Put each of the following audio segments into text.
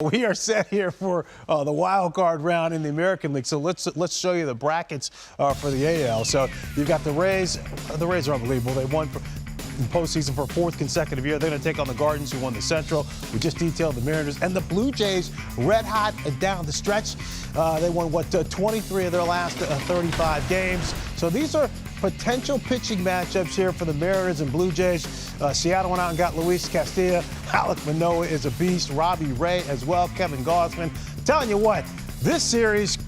We are set here for the wild card round in the American League. So let's show you the brackets for the AL. So you've got the Rays. The Rays are unbelievable. They won in postseason for a fourth consecutive year. They're going to take on the Guardians, who won the Central. We just detailed the Mariners and the Blue Jays, red hot and down the stretch. They won 23 of their last 35 games. So these are potential pitching matchups here for the Mariners and Blue Jays. Seattle went out and got Luis Castillo. Alek Manoah is a beast. Robbie Ray as well. Kevin Gausman. I'm telling you what, this series,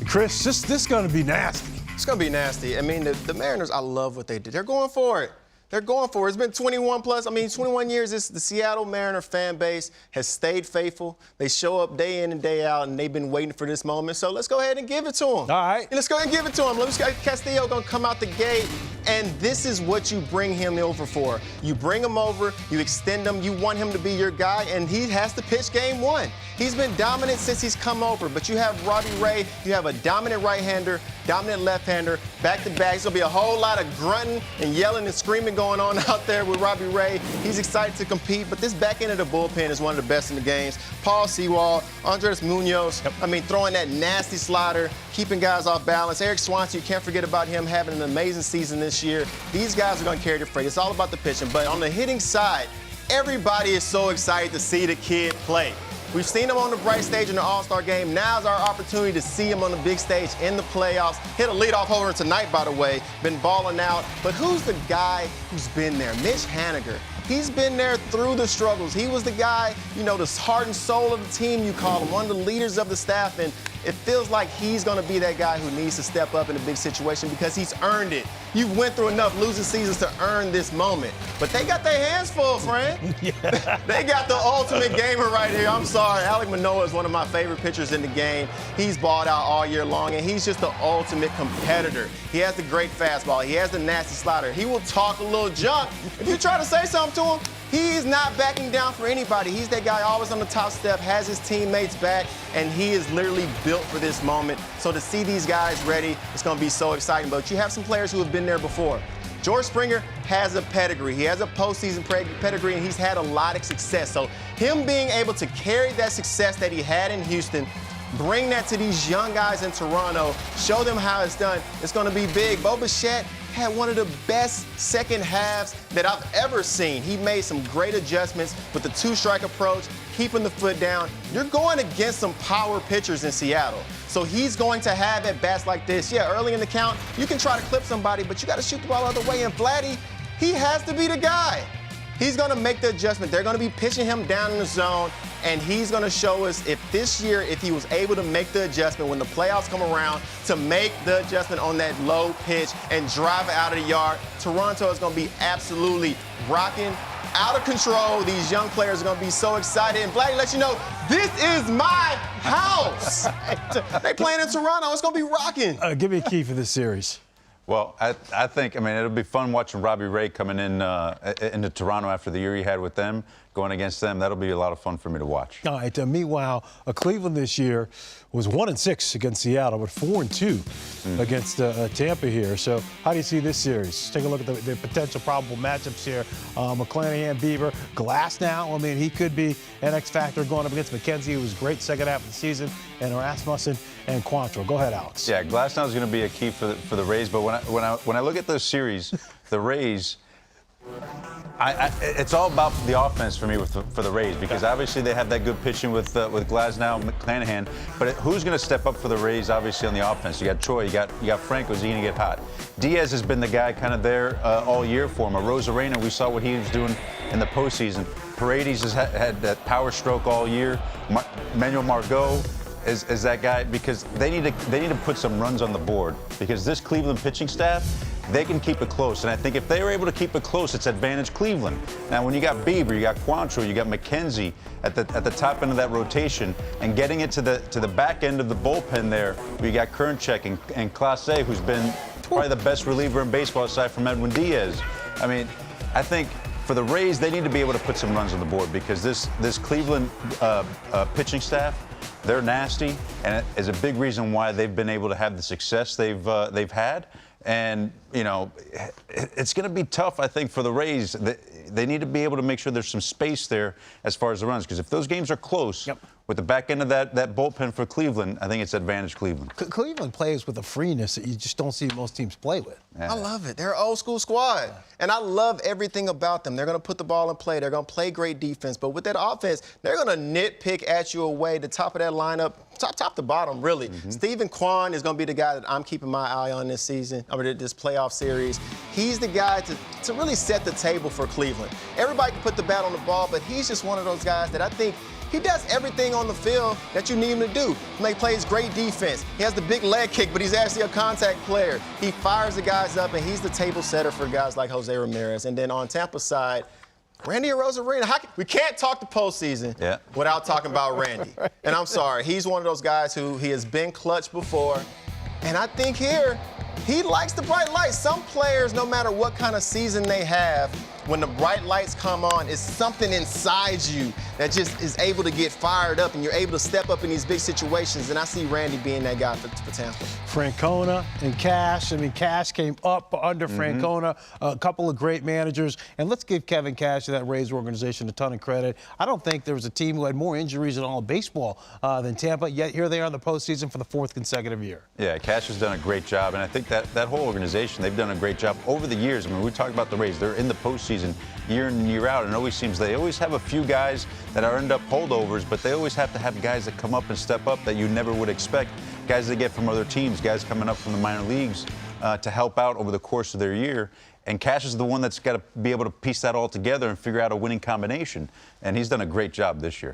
Chris, this is going to be nasty. It's going to be nasty. I mean, the Mariners, I love what they did. They're going for it. They're going for it. It's been 21 years. The Seattle Mariner fan base has stayed faithful. They show up day in and day out, and they've been waiting for this moment. So let's go ahead and give it to them. All right. Let's go ahead and give it to them. Luis Castillo going to come out the gate, and this is what you bring him over for. You bring him over, you extend him, you want him to be your guy, and he has to pitch game one. He's been dominant since he's come over, but you have Robbie Ray, you have a dominant right-hander, dominant left-hander, back-to-back. There's going to be a whole lot of grunting and yelling and screaming going on out there with Robbie Ray. He's excited to compete, but this back end of the bullpen is one of the best in the games. Paul Sewald, Andres Munoz, throwing that nasty slider, keeping guys off balance. Eric Swanson, you can't forget about him having an amazing season this year. These guys are going to carry the freight. It's all about the pitching, but on the hitting side, everybody is so excited to see the kid play. We've seen him on the bright stage in the All-Star game. Now's our opportunity to see him on the big stage in the playoffs. Hit a leadoff homer tonight, by the way. Been balling out. But who's the guy who's been there? Mitch Haniger. He's been there through the struggles. He was the guy, the heart and soul of the team, you call him, one of the leaders of the staff. And it feels like he's going to be that guy who needs to step up in a big situation because he's earned it. You've went through enough losing seasons to earn this moment. But they got their hands full, friend. They got the ultimate gamer right here. I'm sorry. Alek Manoah is one of my favorite pitchers in the game. He's balled out all year long, and he's just the ultimate competitor. He has the great fastball. He has the nasty slider. He will talk a little junk. If you try to say something to him, he's not backing down for anybody. He's that guy always on the top step, has his teammates back, and he is literally built for this moment. So to see these guys ready, it's going to be so exciting. But you have some players who have been there before. George Springer has a pedigree. He has a postseason pedigree, and he's had a lot of success. So him being able to carry that success that he had in Houston, bring that to these young guys in Toronto, show them how it's done, it's going to be big. Bo Bichette had one of the best second halves that I've ever seen. He made some great adjustments with the two-strike approach, keeping the foot down. You're going against some power pitchers in Seattle. So he's going to have at-bats like this. Yeah, early in the count, you can try to clip somebody, but you got to shoot the ball the other way. And Vladdy, he has to be the guy. He's going to make the adjustment. They're going to be pitching him down in the zone, and he's going to show us if this year, if he was able to make the adjustment when the playoffs come around, to make the adjustment on that low pitch and drive it out of the yard. Toronto is going to be absolutely rocking, out of control. These young players are going to be so excited. And Vladdy lets you know, this is my house. They playing in Toronto. It's going to be rocking. Give me a key for this series. Well, I think, it'll be fun watching Robbie Ray coming in into Toronto after the year he had with them, going against them. That'll be a lot of fun for me to watch. All right. Meanwhile, Cleveland this year was 1-6 against Seattle, but 4-2 against Tampa here. So how do you see this series? Take a look at the potential probable matchups here. McClanahan, Bieber, Glasnow. He could be an X factor going up against McKenzie, who was great second half of the season, and Rasmussen and Quantrill. Go ahead, Alex. Yeah, Glasnow is going to be a key for the Rays. But when I look at this series, the Rays, it's all about the offense for me for the Rays, because obviously they have that good pitching with Glasnow, McClanahan. But who's going to step up for the Rays? Obviously on the offense, you got Troy, you got Franco. Is he going to get hot? Diaz has been the guy kind of there all year for him. Rosarena, we saw what he was doing in the postseason. Paredes has had that power stroke all year. Manuel Margot is that guy, because they need to put some runs on the board, because this Cleveland pitching staff, they can keep it close. And I think if they were able to keep it close, it's advantage Cleveland. Now, when you got Bieber, you got Quantrill, you got McKenzie at the top end of that rotation, and getting it to the back end of the bullpen there, where you got Kernchek and Clase, who's been probably the best reliever in baseball aside from Edwin Diaz. I think for the Rays, they need to be able to put some runs on the board, because this Cleveland pitching staff, they're nasty, and it is a big reason why they've been able to have the success they've had. And, it's going to be tough, I think, for the Rays. They need to be able to make sure there's some space there as far as the runs, because if those games are close, with the back end of that bullpen for Cleveland, I think it's advantage Cleveland. Cleveland plays with a freeness that you just don't see most teams play with. I love it. They're an old school squad. And I love everything about them. They're going to put the ball in play. They're going to play great defense. But with that offense, they're going to nitpick at you away. The top of that lineup, top to bottom, really. Stephen Kwan is going to be the guy that I'm keeping my eye on this season, or this playoff series. He's the guy to really set the table for Cleveland. Everybody can put the bat on the ball, but he's just one of those guys that I think he does everything on the field that you need him to do. He plays great defense. He has the big leg kick, but he's actually a contact player. He fires the guys up, and he's the table setter for guys like Jose Ramirez. And then on Tampa's side, Randy Arozarena. We can't talk the postseason without talking about Randy. And I'm sorry, he's one of those guys who he has been clutch before. And I think here, he likes the bright lights. Some players, no matter what kind of season they have, when the bright lights come on, it's something inside you that just is able to get fired up, and you're able to step up in these big situations. And I see Randy being that guy for Tampa. Francona and Cash. I mean, Cash came up under Francona, a couple of great managers. And let's give Kevin Cash and that Rays organization a ton of credit. I don't think there was a team who had more injuries in all of baseball than Tampa, yet here they are in the postseason for the 4th consecutive year. Yeah, Cash has done a great job, and I think that whole organization, they've done a great job over the years. I mean, we talk about the Rays. They're in the postseason year in and year out, and it always seems they always have a few guys that end up holdovers, but they always have to have guys that come up and step up that you never would expect, guys they get from other teams, guys coming up from the minor leagues to help out over the course of their year. And Cash is the one that's got to be able to piece that all together and figure out a winning combination, and he's done a great job this year.